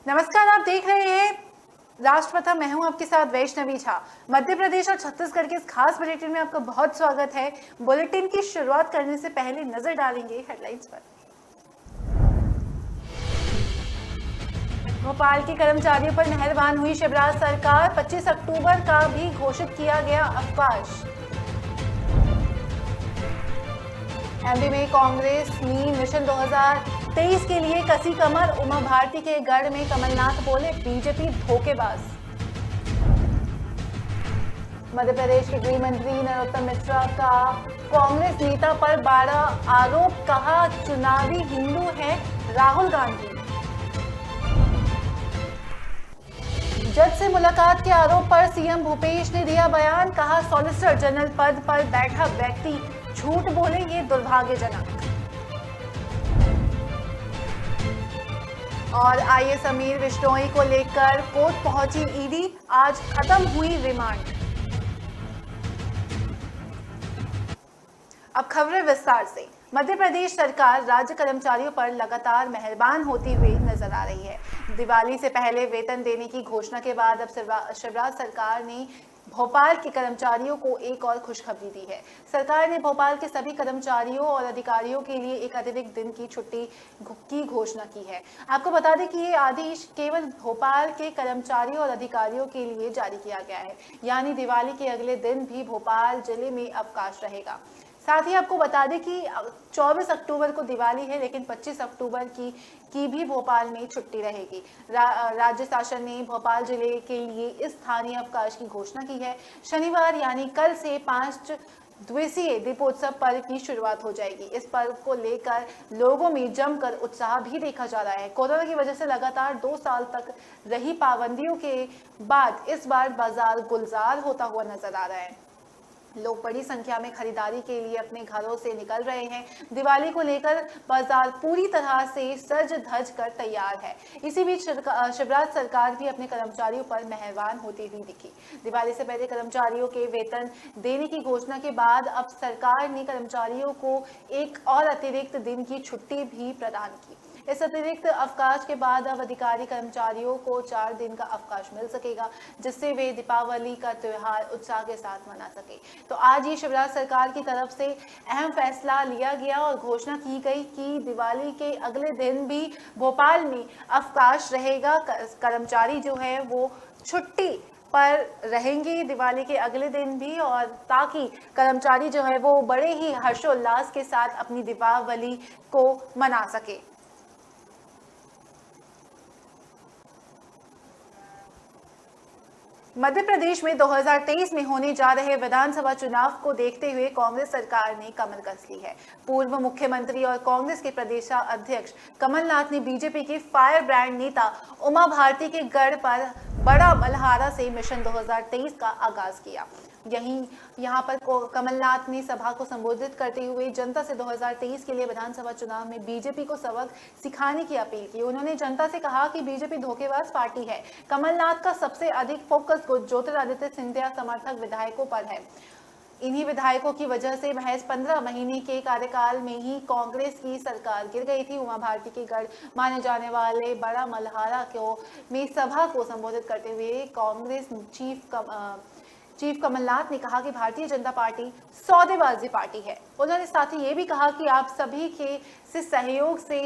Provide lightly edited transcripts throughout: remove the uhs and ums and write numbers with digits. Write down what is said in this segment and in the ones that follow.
नमस्कार, आप देख रहे हैं राष्ट्रप्रथम। मैं हूं आपके साथ वैष्णवी झा। मध्य प्रदेश और छत्तीसगढ़ के इस खास बुलेटिन में आपका बहुत स्वागत है। बुलेटिन की शुरुआत करने से पहले नजर डालेंगे हेडलाइंस पर। भोपाल के कर्मचारियों पर मेहरबान हुई शिवराज सरकार, 25 अक्टूबर का भी घोषित किया गया अवकाश। एमपी में कांग्रेस ने मिशन 2023 के लिए कसी कमर, उमा भारती के गढ़ में कमलनाथ बोले बीजेपी धोखेबाज। मध्य प्रदेश के गृह मंत्री नरोत्तम मिश्रा का कांग्रेस नेता पर बड़ा आरोप, कहा चुनावी हिंदू है राहुल गांधी। जज से मुलाकात के आरोप पर सीएम भूपेश ने दिया बयान, कहा सॉलिसिटर जनरल पद पर बैठा व्यक्ति झूठ बोले ये दुर्भाग्यजनक। और आईएएस समीर बिश्नोई को लेकर कोर्ट पहुंची ईडी, आज खत्म हुई रिमांड। अब खबरें विस्तार से। मध्य प्रदेश सरकार राज्य कर्मचारियों पर लगातार मेहरबान होती हुई नजर आ रही है। दिवाली से पहले वेतन देने की घोषणा के बाद अब शिवराज सरकार ने भोपाल के कर्मचारियों को एक और खुशखबरी दी है। सरकार ने भोपाल के सभी कर्मचारियों और अधिकारियों के लिए एक अतिरिक्त दिन की छुट्टी की घोषणा की है। आपको बता दें कि ये आदेश केवल भोपाल के कर्मचारियों और अधिकारियों के लिए जारी किया गया है, यानी दिवाली के अगले दिन भी भोपाल जिले में अवकाश रहेगा। साथ ही आपको बता दें कि 24 अक्टूबर को दिवाली है, लेकिन 25 अक्टूबर की भी भोपाल में छुट्टी रहेगी। राज्य शासन ने भोपाल जिले के लिए इस स्थानीय अवकाश की घोषणा की है। शनिवार यानी कल से 5 दिवसीय दीपोत्सव पर्व की शुरुआत हो जाएगी। इस पर्व को लेकर लोगों में जमकर उत्साह भी देखा जा रहा है। कोरोना की वजह से लगातार 2 साल तक रही पाबंदियों के बाद इस बार बाजार गुलजार होता हुआ नजर आ रहा है। लोग बड़ी संख्या में खरीदारी के लिए अपने घरों से निकल रहे हैं। दिवाली को लेकर बाजार पूरी तरह से सज धज कर तैयार है। इसी बीच शिवराज सरकार भी अपने कर्मचारियों पर मेहरबान होती हुई दिखी। दिवाली से पहले कर्मचारियों के वेतन देने की घोषणा के बाद अब सरकार ने कर्मचारियों को एक और अतिरिक्त दिन की छुट्टी भी प्रदान की। इस अतिरिक्त अवकाश के बाद अब अधिकारी कर्मचारियों को 4 दिन का अवकाश मिल सकेगा, जिससे वे दीपावली का त्योहार उत्साह के साथ मना सके। तो आज ये शिवराज सरकार की तरफ से अहम फैसला लिया गया और घोषणा की गई कि दिवाली के अगले दिन भी भोपाल में अवकाश रहेगा। कर्मचारी जो है वो छुट्टी पर रहेंगे दिवाली के अगले दिन भी, और ताकि कर्मचारी जो है वो बड़े ही हर्षोल्लास के साथ अपनी दीपावली को मना सके। मध्य प्रदेश में 2023 में होने जा रहे विधानसभा चुनाव को देखते हुए कांग्रेस सरकार ने कमर कस ली है। पूर्व मुख्यमंत्री और कांग्रेस के प्रदेशाध्यक्ष कमलनाथ ने बीजेपी के फायर ब्रांड नेता उमा भारती के गढ़ पर बड़ा मल्हारा से मिशन 2023 का आगाज किया। यहाँ पर कमलनाथ ने सभा को संबोधित करते हुए जनता से 2023 के लिए विधानसभा चुनाव में बीजेपी को सबक सिखाने की अपील की। उन्होंने जनता से कहा कि बीजेपी धोखेबाज पार्टी है। कमलनाथ का सबसे अधिक फोकस ज्योतिरादित्य सिंधिया समर्थक विधायकों पर है। इन्हीं विधायकों की वजह से महज 15 महीने के कार्यकाल में ही कांग्रेस की सरकार गिर गई थी। उमा भारती के गढ़ माने जाने वाले बड़ा मल्हारा में सभा को संबोधित करते हुए कांग्रेस चीफ कमलनाथ ने कहा कि भारतीय जनता पार्टी सौदेबाजी पार्टी है। उन्होंने साथ ही ये भी कहा कि आप सभी के सहयोग से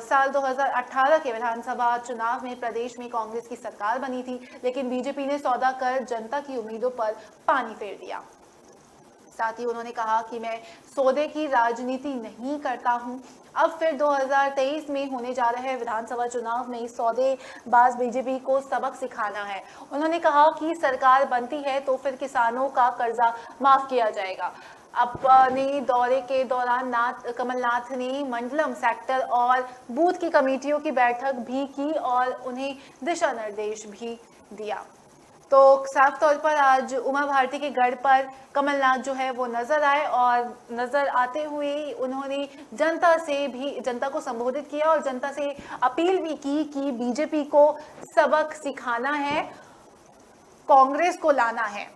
साल 2018 के विधानसभा चुनाव में प्रदेश में कांग्रेस की सरकार बनी थी, लेकिन बीजेपी ने सौदा कर जनता की उम्मीदों पर पानी फेर दिया। साथ ही उन्होंने कहा कि मैं सौदे की राजनीति नहीं करता हूं। अब फिर 2023 में होने जा रहे विधानसभा चुनाव में सौदेबाज बीजेपी को सबक सिखाना है। उन्होंने कहा कि सरकार बनती है तो फिर किसानों का कर्जा माफ किया जाएगा। अपने दौरे के दौरान कमलनाथ ने मंडलम, सेक्टर और बूथ की कमेटियों की बैठक भी की और उन्हें दिशा निर्देश भी दिया। तो साफ तौर पर आज उमा भारती के गढ़ पर कमलनाथ जो है वो नजर आए और नजर आते हुए उन्होंने जनता को संबोधित किया और जनता से अपील भी की कि बीजेपी को सबक सिखाना है, कांग्रेस को लाना है।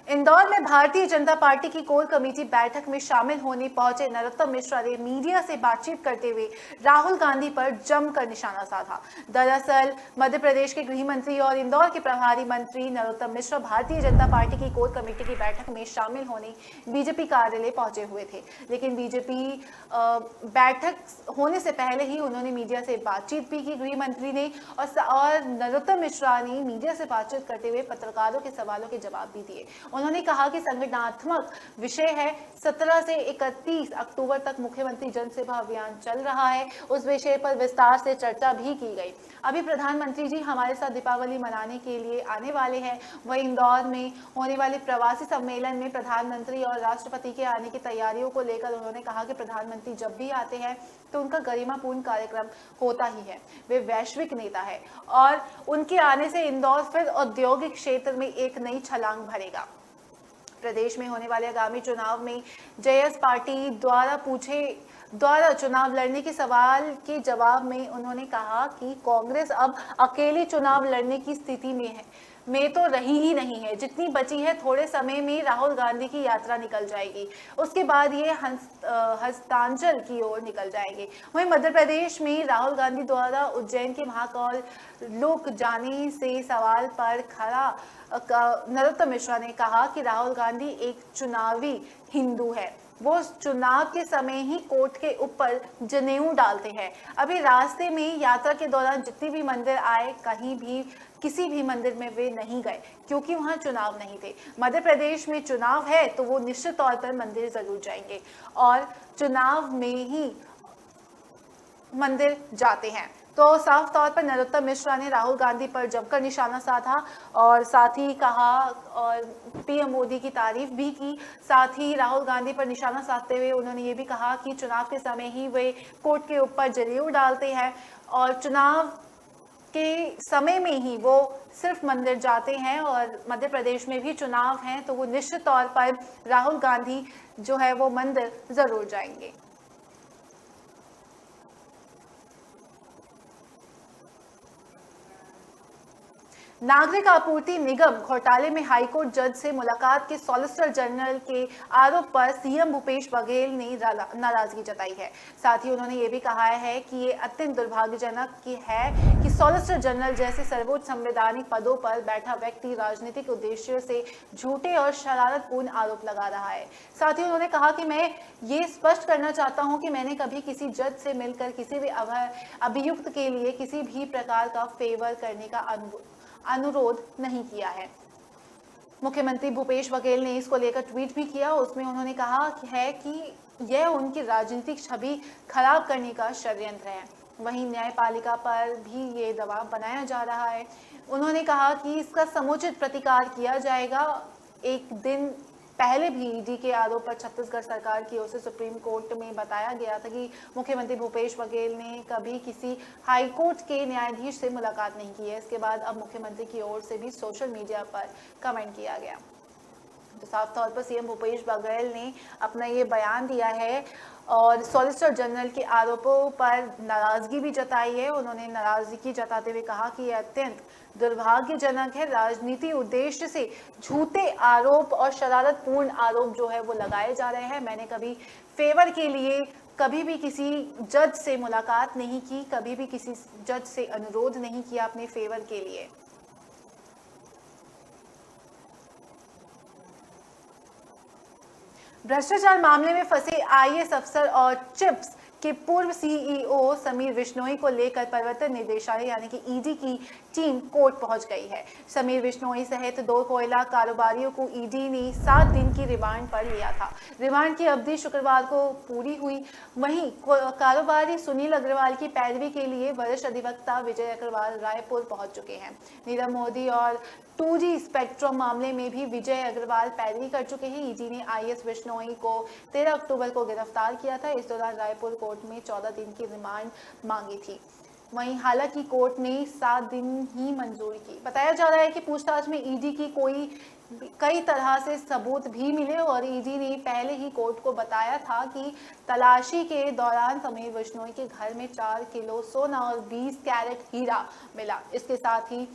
इंदौर में भारतीय जनता पार्टी की कोर कमेटी बैठक में शामिल होने पहुंचे नरोत्तम मिश्रा ने मीडिया से बातचीत करते हुए राहुल गांधी पर जमकर निशाना साधा। दरअसल मध्य प्रदेश के गृह मंत्री और इंदौर के प्रभारी मंत्री नरोत्तम मिश्रा भारतीय जनता पार्टी की कोर कमेटी की बैठक में शामिल होने बीजेपी कार्यालय पहुंचे हुए थे, लेकिन बीजेपी बैठक होने से पहले ही उन्होंने मीडिया से बातचीत भी की। गृह मंत्री ने और नरोत्तम मिश्रा ने मीडिया से बातचीत करते हुए पत्रकारों के सवालों के जवाब भी दिए। उन्होंने कहा कि संगठनात्मक विषय है, 17 से 31 अक्टूबर तक मुख्यमंत्री जनसेवा अभियान चल रहा है, उस विषय पर विस्तार से चर्चा भी की गई। अभी प्रधानमंत्री जी हमारे साथ दीपावली मनाने के लिए आने वाले हैं। वहीं इंदौर में होने वाले प्रवासी सम्मेलन में प्रधानमंत्री और राष्ट्रपति के आने की तैयारियों को लेकर उन्होंने कहा कि प्रधानमंत्री जब भी आते हैं तो उनका गरिमापूर्ण कार्यक्रम होता ही है। वे वैश्विक नेता है और उनके आने से इंदौर फिर औद्योगिक क्षेत्र में एक नई छलांग भरेगा। प्रदेश में होने वाले आगामी चुनाव में जेएस पार्टी द्वारा चुनाव लड़ने के सवाल के जवाब में उन्होंने कहा कि कांग्रेस अब अकेले चुनाव लड़ने की स्थिति में तो रही ही नहीं है। जितनी बची है, थोड़े समय में राहुल गांधी की यात्रा निकल जाएगी, उसके बाद ये हस्तांचल की ओर निकल जाएंगे। वहीं मध्य प्रदेश में राहुल गांधी द्वारा उज्जैन के महाकाल लोक जाने से सवाल पर खड़ा नरोत्तम मिश्रा ने कहा कि राहुल गांधी एक चुनावी हिंदू है, वो चुनाव के समय ही कोर्ट के ऊपर जनेऊ डालते हैं। अभी रास्ते में यात्रा के दौरान जितने भी मंदिर आए, कहीं भी किसी भी मंदिर में वे नहीं गए क्योंकि वहां चुनाव नहीं थे। मध्य प्रदेश में चुनाव है तो वो निश्चित तौर पर मंदिर जरूर जाएंगे और चुनाव में ही मंदिर जाते हैं। तो साफ तौर पर नरोत्तम मिश्रा ने राहुल गांधी पर जमकर निशाना साधा और साथ ही कहा और पीएम मोदी की तारीफ भी की। साथ ही राहुल गांधी पर निशाना साधते हुए उन्होंने ये भी कहा कि चुनाव के समय ही वे कोर्ट के ऊपर जनेऊ डालते हैं और चुनाव के समय में ही वो सिर्फ मंदिर जाते हैं और मध्य प्रदेश में भी चुनाव हैं तो वो निश्चित तौर पर राहुल गांधी जो है वो मंदिर जरूर जाएंगे। नागरिक आपूर्ति निगम घोटाले में हाईकोर्ट जज से मुलाकात के सॉलिसिटर जनरल के आरोप पर सीएम भूपेश बघेल ने नाराजगी जताई है। साथ ही उन्होंने ये भी कहा है कि ये अत्यंत दुर्भाग्यजनक है कि सॉलिसिटर जनरल जैसे सर्वोच्च संवैधानिक पदों पर बैठा व्यक्ति राजनीतिक उद्देश्यों से झूठे और शरारतपूर्ण आरोप लगा रहा है। साथ ही उन्होंने कहा कि मैं ये स्पष्ट करना चाहता हूं कि मैंने कभी किसी जज से मिलकर किसी भी अभियुक्त के लिए किसी भी प्रकार का फेवर करने का अनुरोध नहीं किया है। मुख्यमंत्री भूपेश बघेल ने इसको लेकर ट्वीट भी किया। उसमें उन्होंने कहा है कि यह उनकी राजनीतिक छवि खराब करने का षड्यंत्र है। वहीं न्यायपालिका पर भी ये दबाव बनाया जा रहा है। उन्होंने कहा कि इसका समुचित प्रतिकार किया जाएगा। एक दिन पहले भी ईडी के आरोप पर छत्तीसगढ़ सरकार की ओर से सुप्रीम कोर्ट में बताया गया था कि मुख्यमंत्री भूपेश बघेल ने कभी किसी हाईकोर्ट के न्यायाधीश से मुलाकात नहीं की है। इसके बाद अब मुख्यमंत्री की ओर से भी सोशल मीडिया पर कमेंट किया गया। तो साफ तौर पर सीएम भूपेश बघेल ने अपना ये बयान दिया है और सॉलिसिटर जनरल के आरोपों पर नाराजगी भी जताई है। उन्होंने नाराजगी जताते हुए कहा कि यह अत्यंत दुर्भाग्यजनक है। राजनीति उद्देश्य से झूठे आरोप और शरारतपूर्ण आरोप जो है वो लगाए जा रहे हैं। मैंने कभी फेवर के लिए कभी भी किसी जज से मुलाकात नहीं की, कभी भी किसी जज से अनुरोध नहीं किया अपने फेवर के लिए। भ्रष्टाचार मामले में फंसे आईएएस अफसर और चिप्स के पूर्व सीईओ समीर विश्नोई को लेकर प्रवर्तन निदेशालय यानी कि ईडी की टीम कोर्ट पहुंच गई है। समीर विश्नोई सहित 2 कोयला कारोबारियों को ईडी ने 7 दिन की रिमांड पर लिया था। रिमांड की अवधि शुक्रवार को पूरी हुई। वहीं कारोबारी सुनील अग्रवाल की पैरवी के लिए वरिष्ठ अधिवक्ता विजय अग्रवाल रायपुर पहुंच चुके हैं। नीरव मोदी और 2G स्पेक्ट्रम मामले में भी विजय अग्रवाल पैरवी कर चुके हैं। ईडी ने आईएएस विश्नोई को 13 अक्टूबर को गिरफ्तार किया था। इस दौरान रायपुर कोर्ट में 14 दिन की रिमांड मांगी थी। वहीं हालांकि कोर्ट ने 7 दिन ही मंजूर की। बताया जा रहा है कि पूछताछ में ईडी की कई तरह से सबूत भी मिले और ईडी ने पहले ही कोर्ट को बताया था कि तलाशी के दौरान समीर विश्नोई के घर में 4 किलो सोना और 20 कैरेट हीरा मिला। इसके साथ ही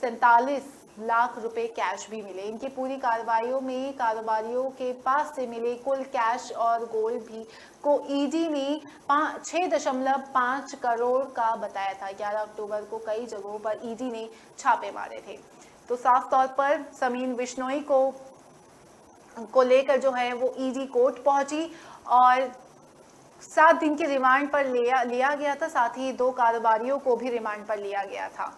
47 लाख रुपए कैश भी मिले। इनकी पूरी कार्रवाइयों में कारोबारियों के पास से मिले कुल कैश और गोल्ड भी को ईडी ने 6.5 करोड़ का बताया था। 11 अक्टूबर को कई जगहों पर ईडी ने छापे मारे थे। तो साफ तौर पर समीन बिश्नोई को लेकर जो है वो ईडी कोर्ट पहुंची और 7 दिन के रिमांड पर लिया गया था। साथ ही 2 कारोबारियों को भी रिमांड पर लिया गया था।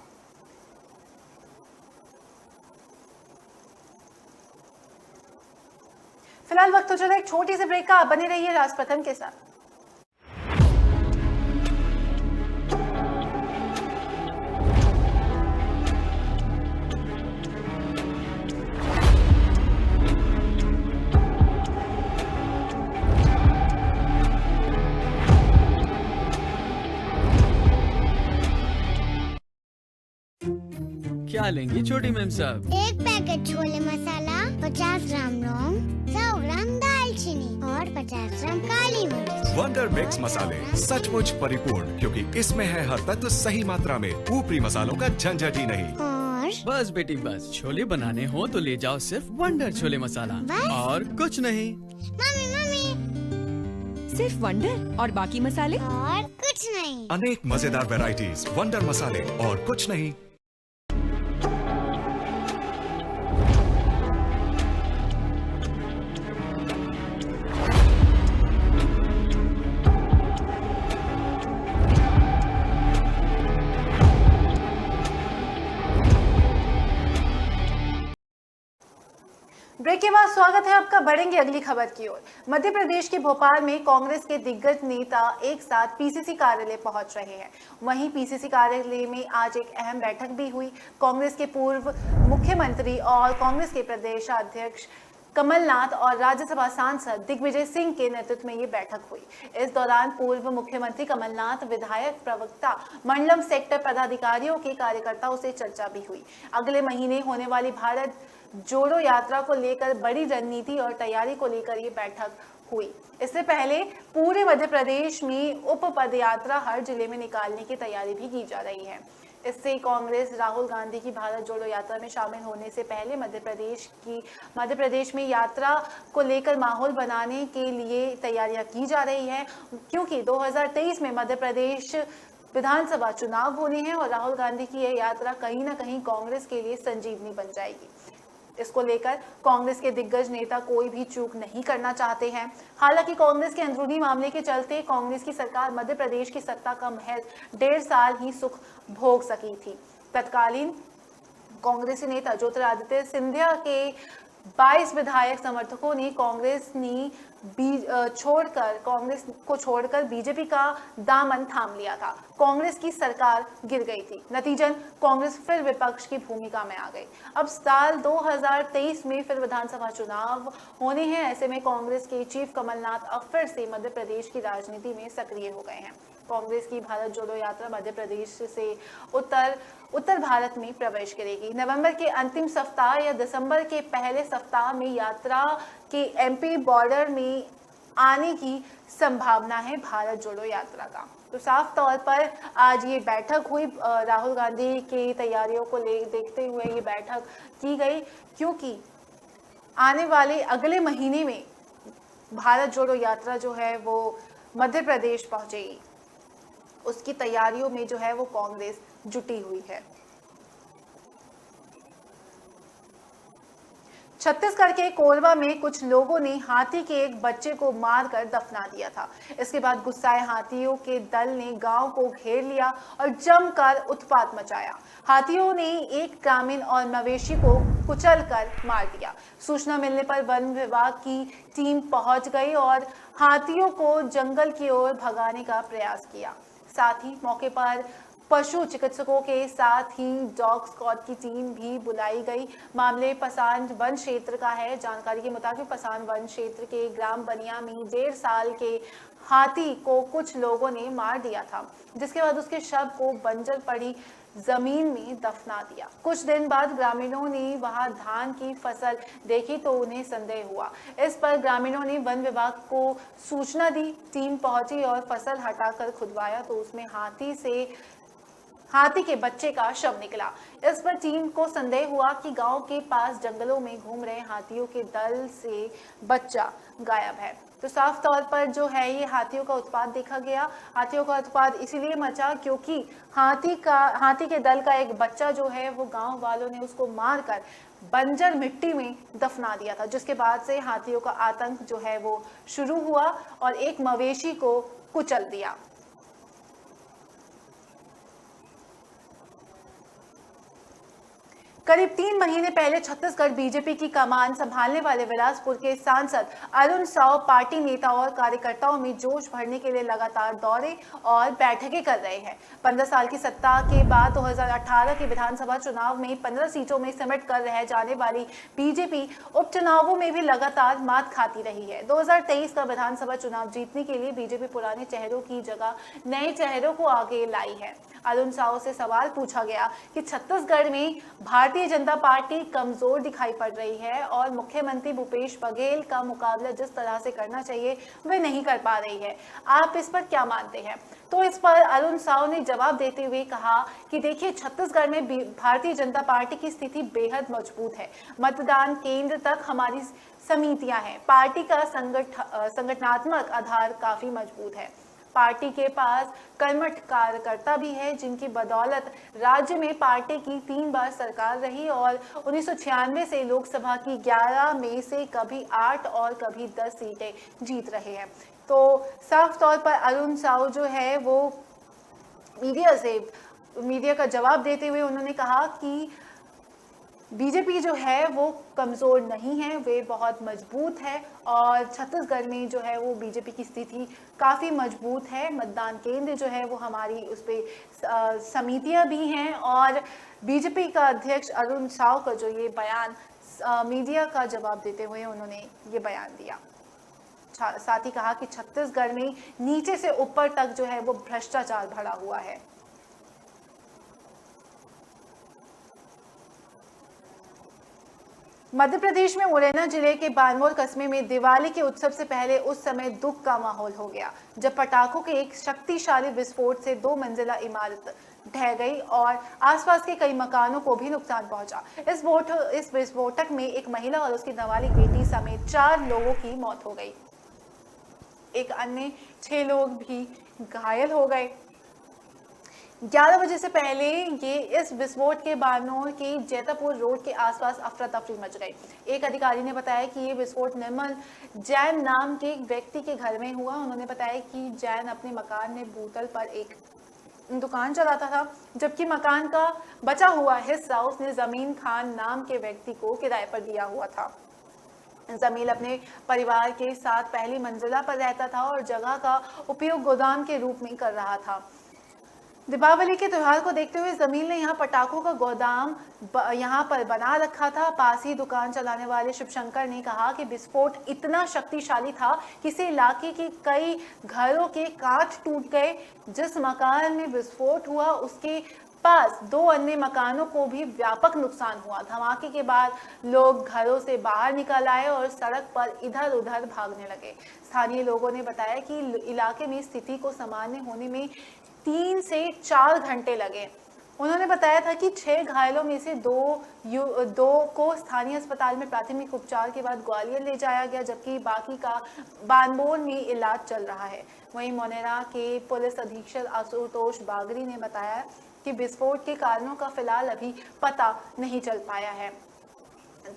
फिलहाल वक्त हो चला एक छोटी सी ब्रेक का। आप बने रहिए राज प्रथम के साथ। क्या लेंगी छोटी मैम साहब? एक पैकेट छोले मसाला, 50 ग्राम लौंग, 100 ग्राम दालचीनी और 50 ग्राम काली मिर्च। वंडर मिक्स मसाले सचमुच परिपूर्ण, क्योंकि इसमें है हर तत्व सही मात्रा में। ऊपरी मसालों का झंझट ही नहीं। और बस बेटी बस, छोले बनाने हो तो ले जाओ सिर्फ वंडर छोले मसाला बस? और कुछ नहीं। मम्मी मम्मी सिर्फ वंडर और बाकी मसाले? और कुछ नहीं। अनेक मजेदार वैरायटीज, वंडर मसाले और कुछ नहीं। ब्रेक के बाद स्वागत है आपका। बढ़ेंगे अगली खबर की ओर। मध्य प्रदेश के भोपाल में कांग्रेस के दिग्गज नेता एक साथ पीसीसी कार्यालय पहुंच रहे हैं। वहीं पीसीसी कार्यालय में आज एक अहम बैठक भी हुई। कांग्रेस के पूर्व मुख्यमंत्री और कांग्रेस के प्रदेश अध्यक्ष कमलनाथ और राज्यसभा सांसद दिग्विजय सिंह के नेतृत्व में ये बैठक हुई। इस दौरान पूर्व मुख्यमंत्री कमलनाथ, विधायक, प्रवक्ता, मंडलम सेक्टर पदाधिकारियों के कार्यकर्ताओं से चर्चा भी हुई। अगले महीने होने वाली भारत जोड़ो यात्रा को लेकर बड़ी रणनीति और तैयारी को लेकर ये बैठक हुई। इससे पहले पूरे मध्य प्रदेश में उप पदयात्रा हर जिले में निकालने की तैयारी भी की जा रही है। इससे कांग्रेस राहुल गांधी की भारत जोड़ो यात्रा में शामिल होने से पहले मध्य प्रदेश में यात्रा को लेकर माहौल बनाने के लिए तैयारियां की जा रही है, क्योंकि 2023 में मध्य प्रदेश विधानसभा चुनाव होने हैं और राहुल गांधी की यह यात्रा कहीं ना कहीं कांग्रेस के लिए संजीवनी बन जाएगी। इसको लेकर कांग्रेस के दिग्गज नेता कोई भी चूक नहीं करना चाहते हैं। हालांकि कांग्रेस के अंदरूनी मामले के चलते कांग्रेस की सरकार मध्य प्रदेश की सत्ता का महज 1.5 साल ही सुख भोग सकी थी। तत्कालीन कांग्रेसी नेता ज्योतिरादित्य सिंधिया के 22 विधायक समर्थकों ने कांग्रेस को छोड़कर बीजेपी का दामन थाम लिया था। कांग्रेस की सरकार गिर गई थी। नतीजन कांग्रेस फिर विपक्ष की भूमिका में आ गई। अब साल 2023 में फिर विधानसभा चुनाव होने हैं। ऐसे में कांग्रेस के चीफ कमलनाथ अब फिर से मध्य प्रदेश की राजनीति में सक्रिय हो गए हैं। कांग्रेस की भारत जोड़ो यात्रा मध्य प्रदेश से उत्तर भारत में प्रवेश करेगी। नवंबर के अंतिम सप्ताह या दिसंबर के पहले सप्ताह में यात्रा के एमपी बॉर्डर में आने की संभावना है भारत जोड़ो यात्रा का। तो साफ तौर पर आज ये बैठक हुई। राहुल गांधी की तैयारियों को देखते हुए ये बैठक की गई, क्योंकि आने वाले अगले महीने में भारत जोड़ो यात्रा जो है वो मध्य प्रदेश पहुंचेगी। उसकी तैयारियों में जो है वो कांग्रेस जुटी हुई है। छत्तीसगढ़ के कोरबा में कुछ लोगों ने हाथी के एक बच्चे को मारकर दफना दिया था। इसके बाद गुस्साए हाथियों के दल ने गांव को घेर लिया और जमकर उत्पात मचाया। हाथियों ने एक ग्रामीण और मवेशी को कुचलकर मार दिया। सूचना मिलने पर वन विभाग की टीम पहुंच गई और हाथियों को जंगल की ओर भगाने का प्रयास किया। साथ ही मौके पर पशु चिकित्सकों के साथ ही डॉग स्क्वाड की टीम भी बुलाई गई। मामले पसान वन क्षेत्र का है। जानकारी के मुताबिक पसान वन क्षेत्र के ग्राम बनिया में 1.5 साल के हाथी को कुछ लोगों ने मार दिया था, जिसके बाद उसके शव को बंजर पड़ी जमीन में दफना दिया। कुछ दिन बाद ग्रामीणों ने वहां धान की फसल देखी तो उन्हें संदेह हुआ। इस पर ग्रामीणों ने वन विभाग को सूचना दी। टीम पहुंची और फसल हटाकर खुदवाया तो उसमें हाथी के बच्चे का शव निकला। इस पर टीम को संदेह हुआ कि गांव के पास जंगलों में घूम रहे हाथियों के दल से बच्चा गायब है। तो साफ तौर पर जो है ये हाथियों का उत्पात देखा गया। हाथियों का उत्पात इसीलिए मचा क्योंकि हाथी के दल का एक बच्चा जो है वो गांव वालों ने उसको मारकर बंजर मिट्टी में दफना दिया था, जिसके बाद से हाथियों का आतंक जो है वो शुरू हुआ और एक मवेशी को कुचल दिया। करीब 3 महीने पहले छत्तीसगढ़ बीजेपी की कमान संभालने वाले बिलासपुर के सांसद अरुण साव पार्टी नेता और कार्यकर्ताओं में जोश भरने के लिए लगातार दौरे और बैठकें कर रहे हैं। 15 साल की सत्ता के बाद 2018 के विधानसभा चुनाव में 15 सीटों में सिमट कर रह जाने वाली बीजेपी उपचुनावों में भी लगातार मात खाती रही है। 2023 का विधानसभा चुनाव जीतने के लिए बीजेपी पुराने चेहरों की जगह नए चेहरों को आगे लाई है। अरुण साव से सवाल पूछा गया कि छत्तीसगढ़ में भारतीय जनता पार्टी कमजोर दिखाई पड़ रही है और मुख्यमंत्री भूपेश बघेल का मुकाबला जिस तरह से करना चाहिए वे नहीं कर पा रही है, आप इस पर क्या मानते हैं? तो इस पर अरुण साव ने जवाब देते हुए कहा कि देखिए, छत्तीसगढ़ में भारतीय जनता पार्टी की स्थिति बेहद मजबूत है। मतदान केंद्र तक हमारी समितियां हैं। पार्टी का संगठनात्मक आधार काफी मजबूत है। पार्टी के पास कर्मठ कार्यकर्ता भी है जिनकी बदौलत राज्य में पार्टी की 3 बार सरकार रही और 1996 से लोकसभा की 11 में से कभी 8 और कभी 10 सीटें जीत रहे हैं। तो साफ तौर पर अरुण साव जो है वो मीडिया का जवाब देते हुए उन्होंने कहा कि बीजेपी जो है वो कमज़ोर नहीं है, वे बहुत मजबूत है और छत्तीसगढ़ में जो है वो बीजेपी की स्थिति काफ़ी मजबूत है। मतदान केंद्र जो है वो हमारी उस पर समितियां भी हैं और बीजेपी का अध्यक्ष अरुण साव का जो ये बयान मीडिया का जवाब देते हुए उन्होंने ये बयान दिया। साथ ही कहा कि छत्तीसगढ़ में नीचे से ऊपर तक जो है वो भ्रष्टाचार भरा हुआ है। मध्य प्रदेश में मुरैना जिले के बानमोर कस्बे में दिवाली के उत्सव से पहले उस समय दुख का माहौल हो गया जब पटाखों के एक शक्तिशाली विस्फोट से 2 मंजिला इमारत ढह गई और आसपास के कई मकानों को भी नुकसान पहुंचा। इस विस्फोटक में एक महिला और उसकी नाबालिग बेटी समेत 4 लोगों की मौत हो गई। एक अन्य 6 लोग भी घायल हो गए। 11 बजे से पहले इस विस्फोट के बानोर के जैतापुर रोड के आसपास अफरा तफरी मच गई। एक अधिकारी ने बताया कि ये विस्फोट निर्मल जैन नाम के एक व्यक्ति के घर में हुआ। उन्होंने बताया कि जैन अपने मकान में बूतल पर एक दुकान चलाता था, जबकि मकान का बचा हुआ हिस्सा उसने जमीन खान नाम के व्यक्ति को किराए पर दिया हुआ था। जमील अपने परिवार के साथ पहली मंजिला पर रहता था और जगह का उपयोग गोदाम के रूप में कर रहा था। दीपावली के त्योहार को देखते हुए जमील ने यहाँ पटाखों का गोदाम यहाँ पर बना रखा था। पास ही दुकान चलाने वाले शिवशंकर ने कहा कि विस्फोट इतना शक्तिशाली था कि इसे इलाके के कई घरों के कांच टूट गए। जिस मकान में विस्फोट हुआ उसके पास 2 अन्य मकानों को भी व्यापक नुकसान हुआ। धमाके के बाद लोग घरों से बाहर निकल आए और सड़क पर इधर उधर भागने लगे। स्थानीय लोगों ने बताया कि इलाके में स्थिति को सामान्य होने में 3 से 4 घंटे लगे। उन्होंने बताया था कि 6 घायलों में से 2 को स्थानीय अस्पताल में प्राथमिक उपचार के बाद ग्वालियर ले जाया गया, जबकि बाकी का बानमोर में इलाज चल रहा है। वहीं मोनेरा के पुलिस अधीक्षक आशुतोष बागरी ने बताया कि विस्फोट के कारणों का फिलहाल अभी पता नहीं चल पाया है।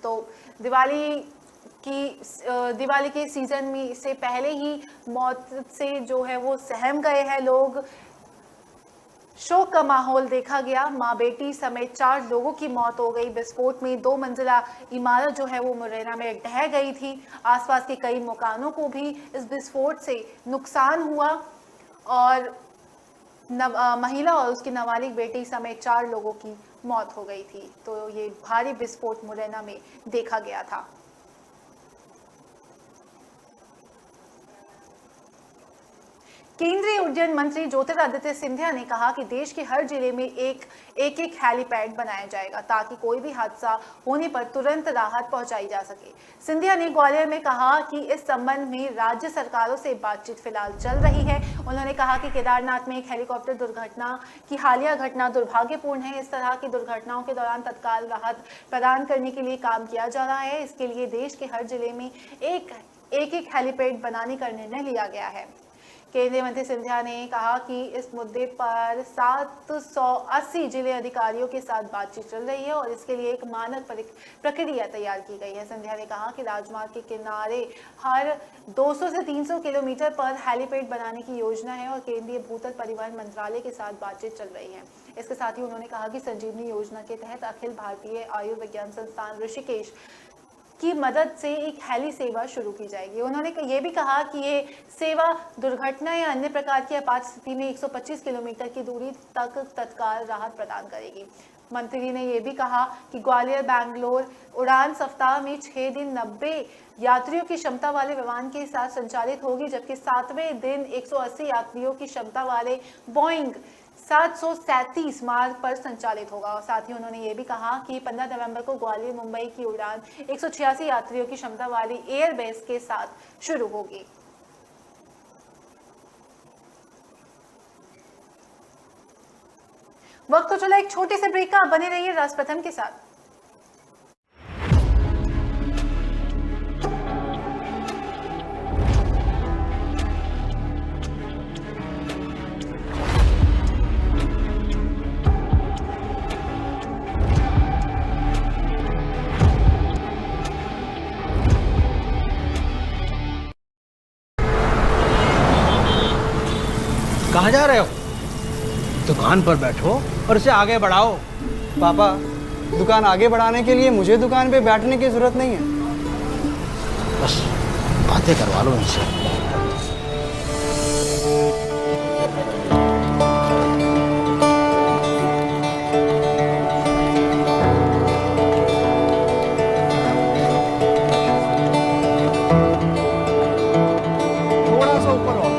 तो दिवाली के सीजन में से पहले ही मौत से जो है वो सहम गए हैं लोग। शोक का माहौल देखा गया। मां बेटी समेत 4 लोगों की मौत हो गई। विस्फोट में 2 मंजिला इमारत जो है वो मुरैना में ढह गई थी। आसपास के कई मकानों को भी इस विस्फोट से नुकसान हुआ और महिला और उसकी नाबालिग बेटी समेत 4 लोगों की मौत हो गई थी। तो ये भारी विस्फोट मुरैना में देखा गया था। केंद्रीय उड्डयन मंत्री ज्योतिरादित्य सिंधिया ने कहा कि देश के हर जिले में एक हेलीपैड बनाया जाएगा ताकि कोई भी हादसा होने पर तुरंत राहत पहुंचाई जा सके। सिंधिया ने ग्वालियर में कहा कि इस संबंध में राज्य सरकारों से बातचीत फिलहाल चल रही है। उन्होंने कहा कि केदारनाथ में एक हेलीकॉप्टर दुर्घटना की हालिया घटना दुर्भाग्यपूर्ण है। इस तरह की दुर्घटनाओं के दौरान तत्काल राहत प्रदान करने के लिए काम किया जा रहा है। इसके लिए देश के हर जिले में एक हेलीपैड बनाने का निर्णय लिया गया है। केंद्रीय मंत्री सिंधिया ने कहा कि इस मुद्दे पर 780 जिले अधिकारियों के साथ बातचीत चल रही है और इसके लिए एक मानक प्रक्रिया तैयार की गई है। सिंधिया ने कहा कि राजमार्ग के किनारे हर 200 से 300 किलोमीटर पर हेलीपैड बनाने की योजना है और केंद्रीय भूतल परिवहन मंत्रालय के साथ बातचीत चल रही है। इसके साथ ही उन्होंने कहा कि संजीवनी योजना के तहत अखिल भारतीय आयुर्विज्ञान संस्थान ऋषिकेश की मदद से एक हेली सेवा शुरू की जाएगी। उन्होंने ये भी कहा कि ये सेवा दुर्घटना या अन्य प्रकार की आपात स्थिति में 125 किलोमीटर की दूरी तक तत्काल राहत प्रदान करेगी। मंत्री ने यह भी कहा कि ग्वालियर बैंगलोर उड़ान सप्ताह में 6 दिन 90 यात्रियों की क्षमता वाले विमान के साथ संचालित होगी, जबकि 7वें दिन 180 यात्रियों की क्षमता वाले बोइंग 737 मार्ग पर संचालित होगा। और साथ ही उन्होंने ये भी कहा कि 15 नवंबर को ग्वालियर मुंबई की उड़ान 186 यात्रियों की क्षमता वाली एयरबेस के साथ शुरू होगी। वक्त तो चला एक छोटे से ब्रेक का, बने रहिए राष्ट्र प्रथम के साथ। कहाँ जा रहे हो? दुकान पर बैठो और इसे आगे बढ़ाओ। पापा, दुकान आगे बढ़ाने के लिए मुझे दुकान पे बैठने की जरूरत नहीं है। बस बातें करवा लो इनसे। थोड़ा सा ऊपर और।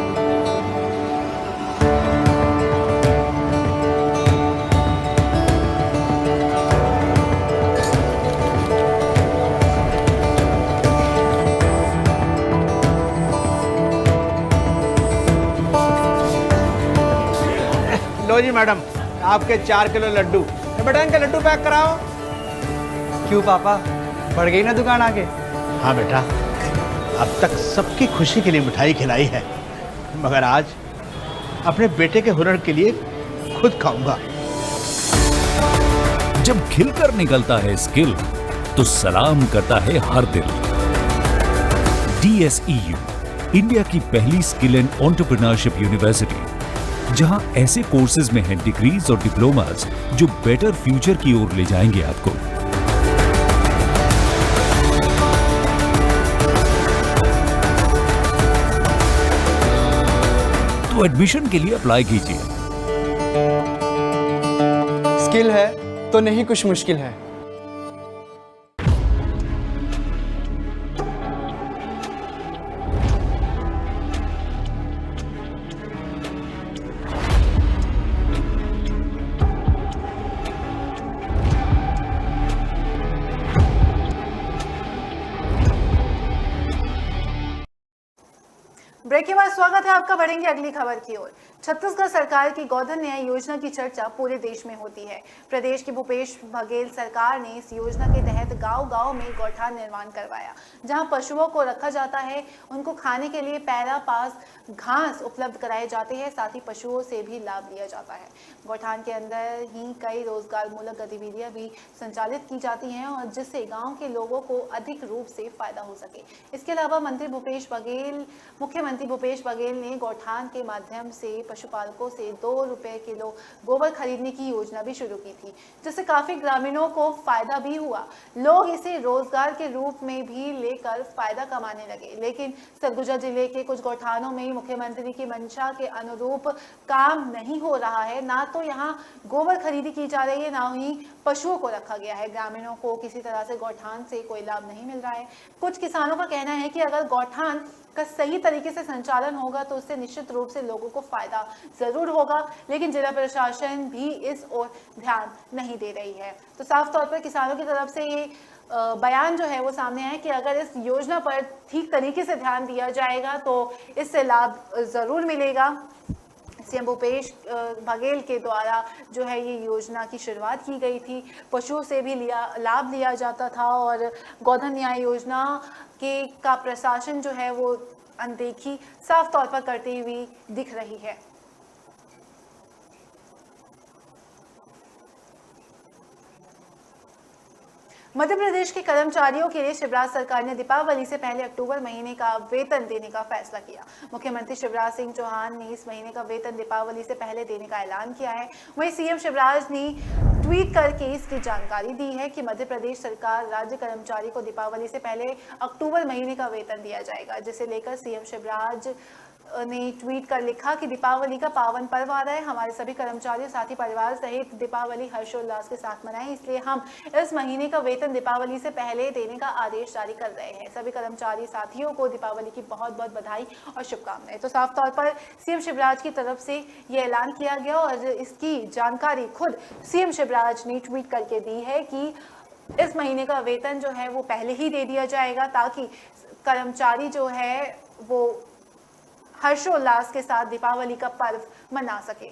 लो जी मैडम, आपके 4 किलो लड्डू। बेटा इनके लड्डू पैक कराओ। क्यों पापा, बढ़ गई ना दुकान आगे? हाँ बेटा, अब तक सबकी खुशी के लिए मिठाई खिलाई है, मगर आज अपने बेटे के हुनर के लिए खुद खाऊंगा। जब खिलकर निकलता है स्किल तो सलाम करता है हर दिल। DSEU, इंडिया की पहली स्किल एंड एंटरप्रेन्योरशिप यूनिवर्सिटी, जहां ऐसे कोर्सेज में हैं डिग्रीज और डिप्लोमास जो बेटर फ्यूचर की ओर ले जाएंगे आपको। तो एडमिशन के लिए अप्लाई कीजिए। स्किल है तो नहीं कुछ मुश्किल है। ब्रेक के बाद स्वागत है आपका। बढ़ेंगे अगली खबर की ओर। छत्तीसगढ़ सरकार की गोधन न्याय योजना की चर्चा पूरे देश में होती है। प्रदेश की भूपेश बघेल सरकार ने इस योजना के तहत गांव-गांव में गौठान निर्माण करवाया, जहां पशुओं को रखा जाता है, उनको खाने के लिए पैरा पास घास उपलब्ध कराए जाते हैं, साथ ही पशुओं से भी लाभ लिया जाता है। गौठान के अंदर ही कई रोजगार मूलक गतिविधियां भी संचालित की जाती हैं और जिससे गाँव के लोगों को अधिक रूप से फायदा हो सके। इसके अलावा मुख्यमंत्री भूपेश बघेल ने गौठान के माध्यम से पशुपालकों से 2 रुपए किलो गोबर खरीदने की योजना भी शुरू की थी, जिससे काफी ग्रामीणों को फायदा भी हुआ। लोग इसे रोजगार के रूप में भी लेकर फायदा कमाने लगे। लेकिन सरगुजा जिले के कुछ गौठानों में मुख्यमंत्री की मंशा के अनुरूप काम नहीं हो रहा है। ना तो यहाँ गोबर खरीदी की जा रही है, ना ही पशुओं को रखा गया है। ग्रामीणों को किसी तरह से गौठान से कोई लाभ नहीं मिल रहा है। कुछ किसानों का कहना है कि अगर गौठान का सही तरीके से संचालन होगा तो उससे निश्चित रूप से लोगों को फायदा जरूर होगा, लेकिन जिला प्रशासन भी इस ओर ध्यान नहीं दे रही है। तो साफ तौर पर किसानों की तरफ से ये बयान जो है वो सामने आया कि अगर इस योजना पर ठीक तरीके से ध्यान दिया जाएगा तो इससे लाभ जरूर मिलेगा। सीएम भूपेश बघेल के द्वारा जो है ये योजना की शुरुआत की गई थी। पशुओं से भी लाभ लिया जाता था और गोधन न्याय योजना का प्रशासन जो है वो अनदेखी साफ तौर पर करती हुई दिख रही है। मध्य प्रदेश के कर्मचारियों के लिए शिवराज सरकार ने दीपावली से पहले अक्टूबर महीने का वेतन देने का फैसला किया। मुख्यमंत्री शिवराज सिंह चौहान ने इस महीने का वेतन दीपावली से पहले देने का ऐलान किया है। वहीं सीएम शिवराज ने ट्वीट करके इसकी जानकारी दी है कि मध्य प्रदेश सरकार राज्य कर्मचारी को दीपावली से पहले अक्टूबर महीने का वेतन दिया जाएगा, जिसे लेकर सीएम शिवराज ने ट्वीट कर लिखा कि दीपावली का पावन पर्व आ रहा है। हमारे सभी कर्मचारियों साथी परिवार सहित दीपावली हर्षोल्लास के साथ मनाएं, इसलिए हम इस महीने का वेतन दीपावली से पहले देने का आदेश जारी कर रहे हैं। सभी कर्मचारी साथियों को दीपावली की बहुत बहुत बधाई और शुभकामनाएं। तो साफ तौर पर सीएम शिवराज की तरफ से ये ऐलान किया गया और इसकी जानकारी खुद सीएम शिवराज ने ट्वीट करके दी है कि इस महीने का वेतन जो है वो पहले ही दे दिया जाएगा ताकि कर्मचारी जो है वो हर्षोल्लास के साथ दीपावली का पर्व मना सके।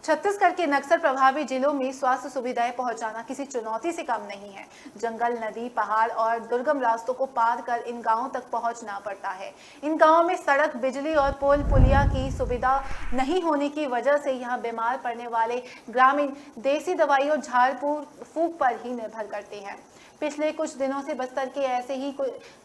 छत्तीसगढ़ के नक्सल प्रभावित जिलों में स्वास्थ्य सुविधाएं पहुंचाना किसी चुनौती से कम नहीं है। जंगल, नदी, पहाड़ और दुर्गम रास्तों को पार कर इन गांवों तक पहुंचना पड़ता है। इन गांवों में सड़क, बिजली और पुल पुलिया की सुविधा नहीं होने की वजह से यहां बीमार पड़ने वाले ग्रामीण देसी दवाई और झाड़ फूक पर ही निर्भर करते हैं। पिछले कुछ दिनों से बस्तर के ऐसे ही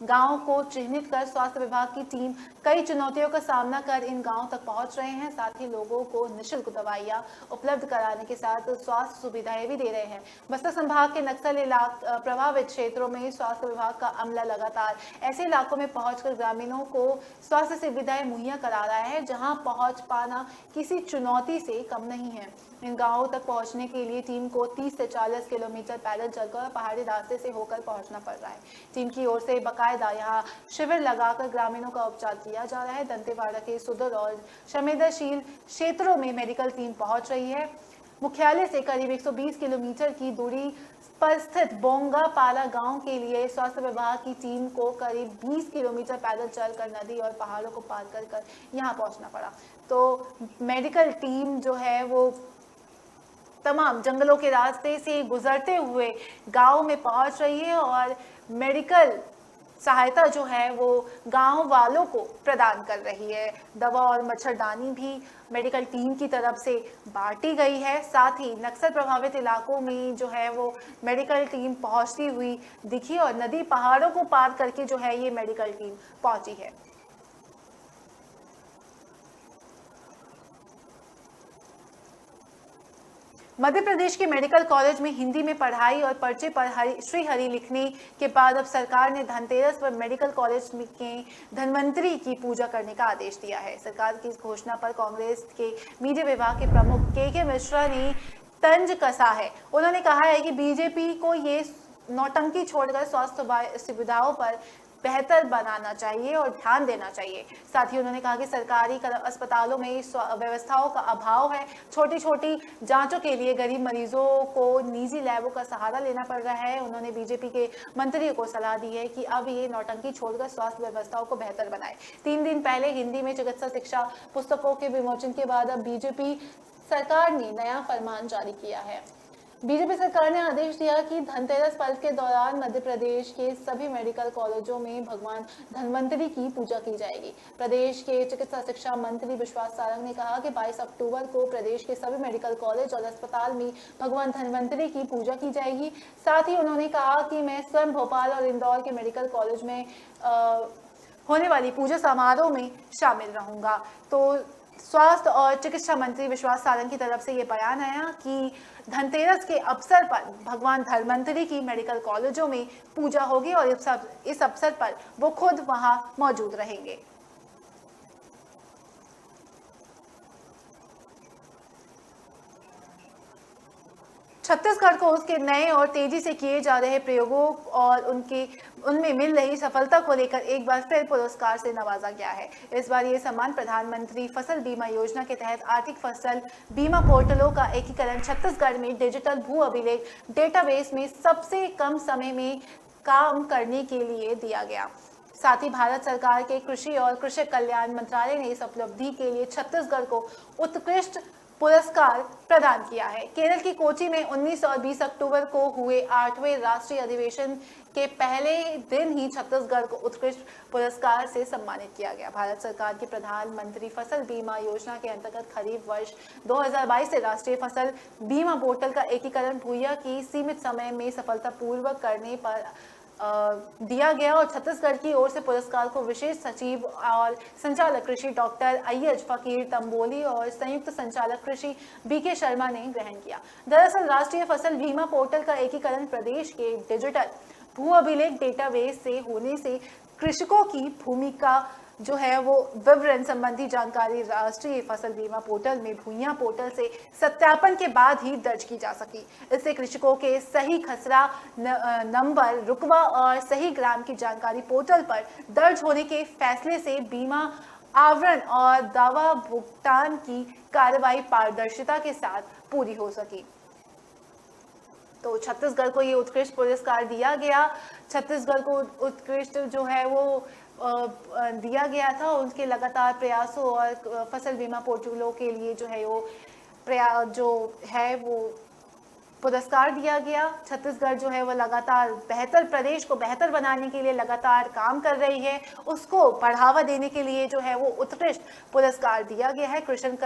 गांवों को चिन्हित कर स्वास्थ्य विभाग की टीम कई चुनौतियों का सामना कर इन गांवों तक पहुंच रहे हैं। साथ ही लोगों को निःशुल्क दवाइयां उपलब्ध कराने के साथ स्वास्थ्य सुविधाएं भी दे रहे हैं। बस्तर संभाग के नक्सल प्रभावित क्षेत्रों में स्वास्थ्य विभाग का अमला लगातार ऐसे इलाकों में पहुंचकर ग्रामीणों को स्वास्थ्य सुविधाएं मुहैया करा रहा है जहां पहुंच पाना किसी चुनौती से कम नहीं है। इन गांवों तक पहुंचने के लिए टीम को 30 से 40 किलोमीटर पैदल चलकर पहाड़ी रास्ते से होकर पहुंचना पड़ रहा है। टीम की ओर से बाकायदा यहां शिविर लगाकर ग्रामीणों का उपचार किया जा रहा है। दंतेवाड़ा के सुदूर और संवेदनशील क्षेत्रों में मेडिकल टीम पहुंच रही है। मुख्यालय से करीब 120 किलोमीटर की दूरी पर स्थित बोंगा पाला गांव के लिए स्वास्थ्य विभाग की टीम को करीब 20 किलोमीटर पैदल चलकर नदी और पहाड़ों को पार कर यहां पहुंचना पड़ा। तो मेडिकल टीम जो है वो तमाम जंगलों के रास्ते से गुजरते हुए गांव में पहुंच रही है और मेडिकल सहायता जो है वो गांव वालों को प्रदान कर रही है। दवा और मच्छरदानी भी मेडिकल टीम की तरफ से बांटी गई है। साथ ही नक्सल प्रभावित इलाकों में जो है वो मेडिकल टीम पहुंचती हुई दिखी और नदी पहाड़ों को पार करके जो है ये मेडिकल टीम पहुंची है। मध्य प्रदेश के मेडिकल कॉलेज में हिंदी में पढ़ाई और पर्चे पर श्री हरि लिखने के बाद अब सरकार ने धनतेरस पर मेडिकल कॉलेज के धन्वंतरी की पूजा करने का आदेश दिया है। सरकार की इस घोषणा पर कांग्रेस के मीडिया विभाग के प्रमुख के मिश्रा ने तंज कसा है। उन्होंने कहा है कि बीजेपी को ये नौटंकी छोड़कर स्वास्थ्य सुविधाओं पर बेहतर बनाना चाहिए और ध्यान देना चाहिए। साथ ही उन्होंने कहा कि सरकारी अस्पतालों में व्यवस्थाओं का अभाव है। छोटी छोटी जांचों के लिए गरीब मरीजों को निजी लैबों का सहारा लेना पड़ रहा है। उन्होंने बीजेपी के मंत्री को सलाह दी है कि अब ये नौटंकी छोड़कर स्वास्थ्य व्यवस्थाओं को बेहतर बनाए। 3 दिन पहले हिंदी में चिकित्सा शिक्षा पुस्तकों के विमोचन के बाद अब बीजेपी सरकार ने नया फरमान जारी किया है। बीजेपी सरकार ने आदेश दिया कि धनतेरस पर्व के दौरान मध्य प्रदेश के सभी मेडिकल कॉलेजों में भगवान धन्वंतरी की पूजा की जाएगी। प्रदेश के चिकित्सा शिक्षा मंत्री विश्वास सारंग ने कहा कि 22 अक्टूबर को प्रदेश के सभी मेडिकल कॉलेज और अस्पताल में भगवान धन्वंतरी की पूजा की जाएगी। साथ ही उन्होंने कहा कि मैं स्वयं भोपाल और इंदौर के मेडिकल कॉलेज में होने वाली पूजा समारोह में शामिल रहूंगा। तो स्वास्थ्य और चिकित्सा मंत्री विश्वास सारंग की तरफ से ये बयान आया कि धनतेरस के अवसर पर भगवान धन्वंतरी की मेडिकल कॉलेजों में पूजा होगी और इस अवसर पर वो खुद वहां मौजूद रहेंगे। छत्तीसगढ़ को उसके नए और तेजी से किए जा रहे प्रयोगों और उनमें मिल रही सफलता को लेकर एक बार फिर पुरस्कार से नवाजा गया है। इस बार ये सम्मान प्रधानमंत्री फसल बीमा योजना के तहत आर्थिक फसल बीमा पोर्टलों का एकीकरण छत्तीसगढ़ में डिजिटल भू अभिलेख डेटाबेस में सबसे कम समय में काम करने के लिए दिया गया। साथ ही भारत सरकार के कृषि और कृषक कल्याण मंत्रालय ने इस उपलब्धि के लिए छत्तीसगढ़ को उत्कृष्ट पुरस्कार प्रदान किया है। केरल की कोची में 19 और 20 अक्टूबर को हुए 8वें राष्ट्रीय अधिवेशन के पहले दिन ही छत्तीसगढ़ को उत्कृष्ट पुरस्कार से सम्मानित किया गया। भारत सरकार की प्रधानमंत्री फसल बीमा योजना के अंतर्गत खरीफ वर्ष 2022 से राष्ट्रीय फसल बीमा पोर्टल का एकीकरण भूया की सीमित समय में सफलतापूर्वक करने पर दिया गया और छत्तीसगढ़ की ओर से पुरस्कार को विशेष सचिव और संचालक कृषि डॉक्टर अय्यज फकीर तंबोली और संयुक्त संचालक कृषि बीके शर्मा ने ग्रहण किया। दरअसल राष्ट्रीय फसल बीमा पोर्टल का एकीकरण प्रदेश के डिजिटल भू अभिलेख डेटाबेस से होने से कृषकों की भूमि का जो है वो विवरण संबंधी जानकारी राष्ट्रीय फसल बीमा पोर्टल में भूइयां पोर्टल से सत्यापन के बाद ही दर्ज की जा सकी। इससे कृषकों के सही खसरा नंबर, रुकबा और सही ग्राम की जानकारी पोर्टल पर दर्ज होने के फैसले से बीमा आवरण और दावा भुगतान की कार्रवाई पारदर्शिता के साथ पूरी हो सकी। तो छत्तीसगढ़ को ये उत्कृष्ट पुरस्कार दिया गया। छत्तीसगढ़ को उत्कृष्ट जो है वो दिया गया था उनके लगातार प्रयासों और फसल बीमा पोर्टलों के लिए जो है वो पुरस्कार दिया गया। छत्तीसगढ़ जो है वो लगातार प्रदेश को बेहतर बनाने के लिए लगातार काम कर रही है, उसको बढ़ावा देने के लिए जो है वो उत्कृष्ट पुरस्कार दिया गया है। कृषि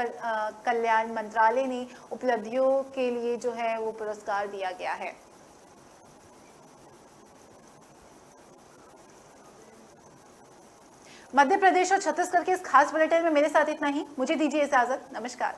कल्याण मंत्रालय ने उपलब्धियों के लिए जो है वो पुरस्कार दिया गया है। मध्य प्रदेश और छत्तीसगढ़ के इस खास बुलेटिन में मेरे साथ इतना ही। मुझे दीजिए इजाजत। नमस्कार।